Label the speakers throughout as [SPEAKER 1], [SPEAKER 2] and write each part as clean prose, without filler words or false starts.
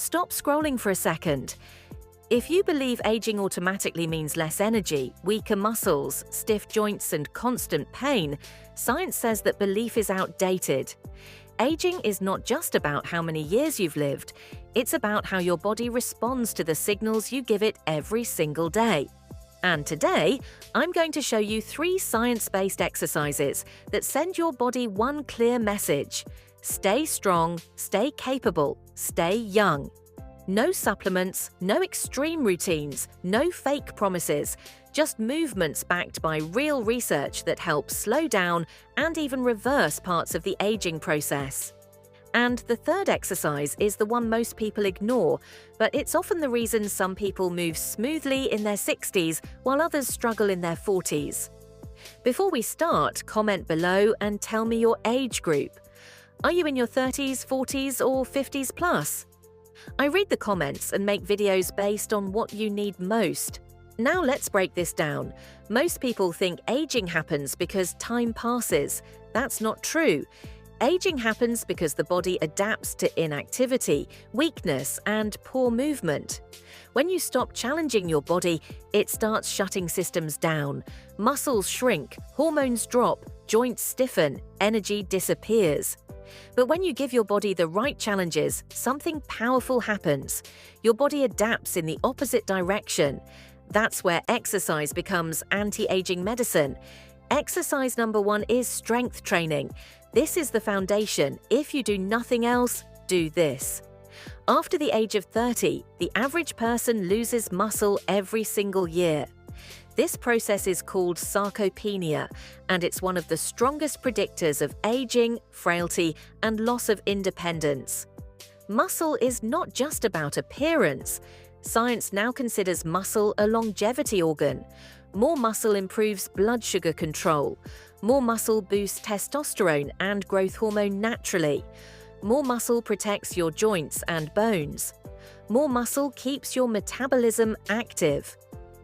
[SPEAKER 1] stop scrolling for a second. If you believe aging automatically means less energy, weaker muscles, stiff joints, and constant pain, science says that belief is outdated. Aging is not just about how many years you've lived, it's about how your body responds to the signals you give it every single day. And today, I'm going to show you 3 science-based exercises that send your body one clear message: stay strong, stay capable, stay young. No supplements, no extreme routines, no fake promises, just movements backed by real research that helps slow down and even reverse parts of the aging process. And the third exercise is the one most people ignore, but it's often the reason some people move smoothly in their 60s while others struggle in their 40s. Before we start, comment below and tell me your age group. Are you in your 30s, 40s, or 50s plus? I read the comments and make videos based on what you need most. Now let's break this down. Most people think aging happens because time passes. That's not true. Aging happens because the body adapts to inactivity, weakness, and poor movement. When you stop challenging your body, it starts shutting systems down. Muscles shrink, hormones drop, joints stiffen, energy disappears. But when you give your body the right challenges, something powerful happens. Your body adapts in the opposite direction. That's where exercise becomes anti-aging medicine. Exercise number 1 is strength training. This is the foundation. If you do nothing else, do this. After the age of 30, the average person loses muscle every single year. This process is called sarcopenia, and it's one of the strongest predictors of aging, frailty, and loss of independence. Muscle is not just about appearance. Science now considers muscle a longevity organ. More muscle improves blood sugar control. More muscle boosts testosterone and growth hormone naturally. More muscle protects your joints and bones. More muscle keeps your metabolism active.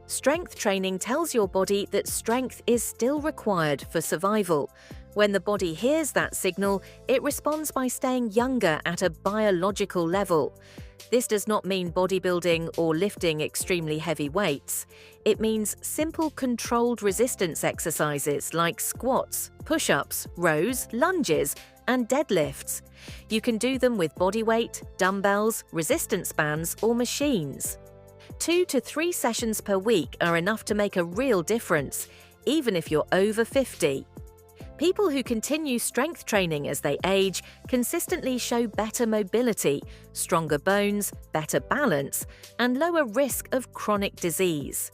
[SPEAKER 1] Strength training tells your body that strength is still required for survival. When the body hears that signal, it responds by staying younger at a biological level. This does not mean bodybuilding or lifting extremely heavy weights. It means simple controlled resistance exercises like squats, push-ups, rows, lunges, and deadlifts. You can do them with body weight, dumbbells, resistance bands, or machines. 2 to 3 sessions per week are enough to make a real difference, even if you're over 50. People who continue strength training as they age consistently show better mobility, stronger bones, better balance, and lower risk of chronic disease.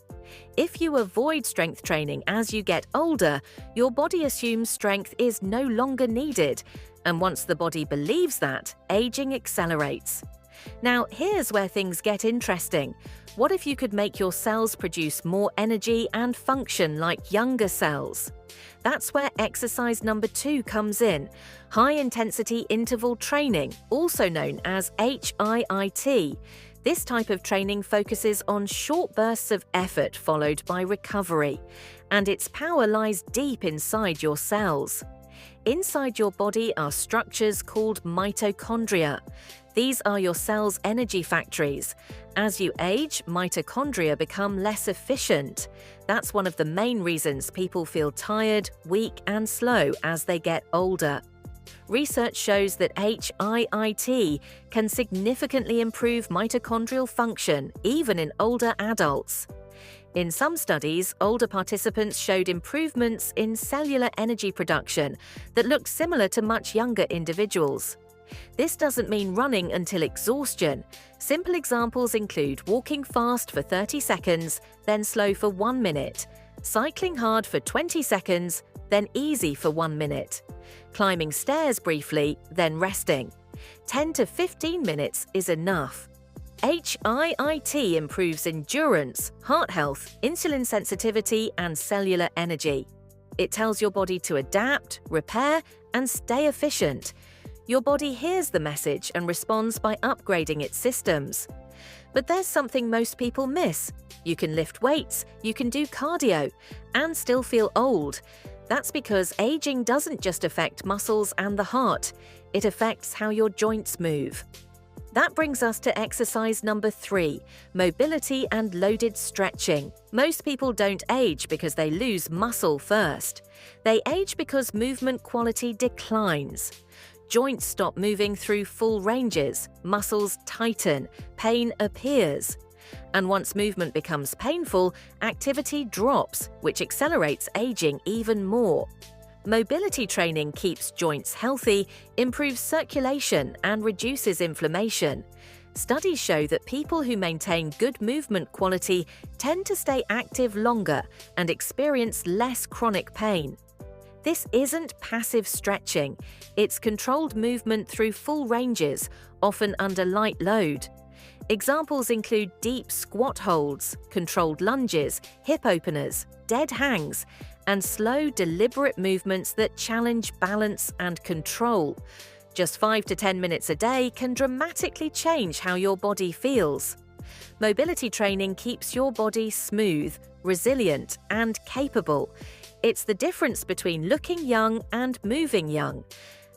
[SPEAKER 1] If you avoid strength training as you get older, your body assumes strength is no longer needed, and once the body believes that, aging accelerates. Now, here's where things get interesting. What if you could make your cells produce more energy and function like younger cells? That's where exercise number 2 comes in: high-intensity interval training, also known as HIIT. This type of training focuses on short bursts of effort followed by recovery, and its power lies deep inside your cells. Inside your body are structures called mitochondria. These are your cell's energy factories. As you age, mitochondria become less efficient. That's one of the main reasons people feel tired, weak, and slow as they get older. Research shows that HIIT can significantly improve mitochondrial function, even in older adults. In some studies, older participants showed improvements in cellular energy production that looked similar to much younger individuals. This doesn't mean running until exhaustion. Simple examples include walking fast for 30 seconds, then slow for 1 minute, cycling hard for 20 seconds, then easy for 1 minute, climbing stairs briefly, then resting. 10 to 15 minutes is enough. HIIT improves endurance, heart health, insulin sensitivity, and cellular energy. It tells your body to adapt, repair, and stay efficient. Your body hears the message and responds by upgrading its systems. But there's something most people miss. You can lift weights, you can do cardio, and still feel old. That's because aging doesn't just affect muscles and the heart, it affects how your joints move. That brings us to exercise number 3, mobility and loaded stretching. Most people don't age because they lose muscle first. They age because movement quality declines. Joints stop moving through full ranges, muscles tighten, pain appears. And once movement becomes painful, activity drops, which accelerates aging even more. Mobility training keeps joints healthy, improves circulation, and reduces inflammation. Studies show that people who maintain good movement quality tend to stay active longer and experience less chronic pain. This isn't passive stretching, it's controlled movement through full ranges, often under light load. Examples include deep squat holds, controlled lunges, hip openers, dead hangs, and slow, deliberate movements that challenge balance and control. Just 5 to 10 minutes a day can dramatically change how your body feels. Mobility training keeps your body smooth, resilient, and capable. It's the difference between looking young and moving young.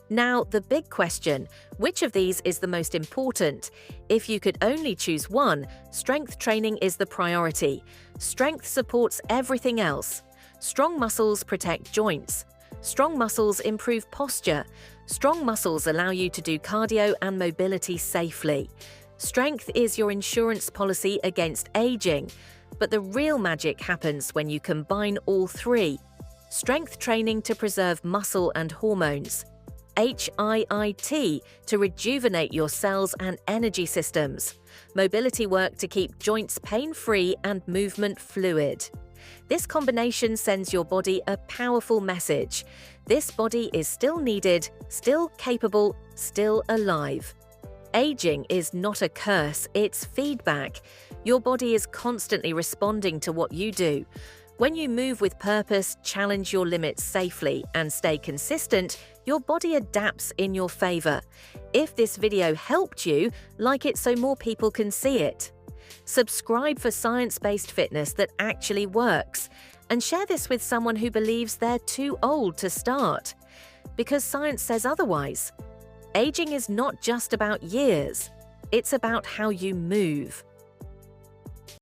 [SPEAKER 1] Now, the big question, which of these is the most important? If you could only choose one, strength training is the priority. Strength supports everything else. Strong muscles protect joints. Strong muscles improve posture. Strong muscles allow you to do cardio and mobility safely. Strength is your insurance policy against aging. But the real magic happens when you combine all three. Strength training to preserve muscle and hormones. HIIT to rejuvenate your cells and energy systems. Mobility work to keep joints pain-free and movement fluid. This combination sends your body a powerful message. This body is still needed, still capable, still alive. Aging is not a curse, it's feedback. Your body is constantly responding to what you do. When you move with purpose, challenge your limits safely, and stay consistent, your body adapts in your favor. If this video helped you, like it so more people can see it. Subscribe for science-based fitness that actually works, and share this with someone who believes they're too old to start. Because science says otherwise. Aging is not just about years, it's about how you move.